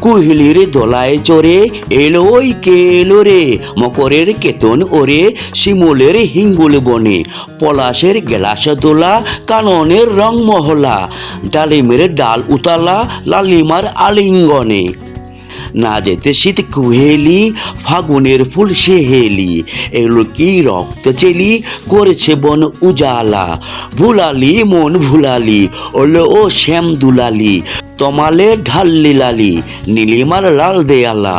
কুহিলির দোলায় চড়ে এলো ওই কে এলো রে, মকরের কেতন ওরে শিমুলের হিঙ্গুল বনে, পলাশের গেলাস দোলা কাননের রং মহলা, ডালিমের ডাল উতালা লালিমার আলিঙ্গনে। না যেতে শীত কুহেলি ফাগুনের ফুল সেহেলি, এলো কি রক্ত চেলি করেছে বন উজালা, ভুলালি মন ভুলালি ওলো ও শ্যাম দুলালি, তমালে ঢাল্লি লালি নীলিমার লাল দেয়ালা,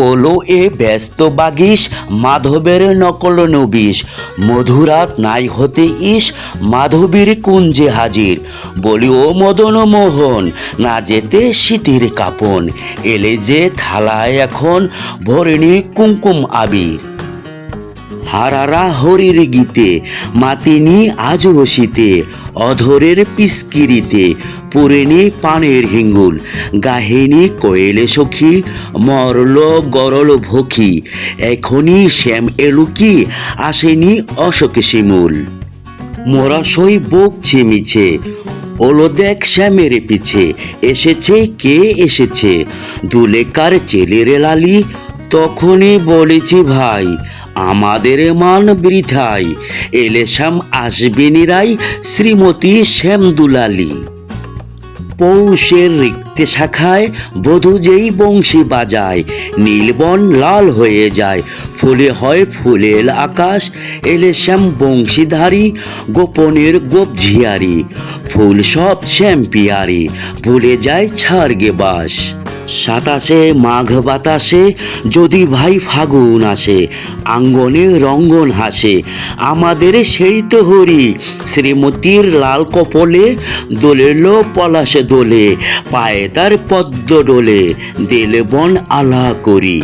ওলো এ ব্যস্ত বাগিস মাধবের নকল নবিশ, মধুরাত নাই হতে ইস মাধবীর কুঞ্জে হাজির, বলি ও মদন মোহন না যেতে শীতের কাপন, এলে যে থালায় এখন ভরিণী কুমকুম আবির। হারারা হরির গীতে মাতিনি আজও শীতে, অধরের পিস্কিরিতে পুরেনি পানের হিঙ্গুল, গাহিনী কোয়েলে সখী মরল গরল ভখি, এখনই শ্যাম এলু কি আসেনি অশোক শিমুল, মোরা সই বকছে মিছে ওলো দেখ শ্যামের পিছে, এসেছে কে এসেছে দুলেকার চেলের লালি, তখনই বলেছি ভাই আমাদের মান বৃথাই, এলে শ্যাম আসবে নিরাই শ্রীমতী শ্যাম দুলালি। পৌষের রিক্তে শাখায় বধূ যেই বংশী বাজায়, নীলবন লাল হয়ে যায় ফুলে হয় ফুলেল আকাশ, এলে শ্যাম বংশীধারী গোপনের গোপ ঝিয়ারি, ফুল সব শ্যাম পিয়ারি ভুলে যায় ছাড়গে বাস। সাতাশে মাঘ বাতাসে যদি ভাই ফাগুন আসে, আঙ্গনে রঙ্গন হাসে আমাদের সেই তো হরি, শ্রীমতীর লাল কপলে দোলেল পলাশে দোলে, পায়ে তার পদ্ম ডোলে দিলে বন আলা করি।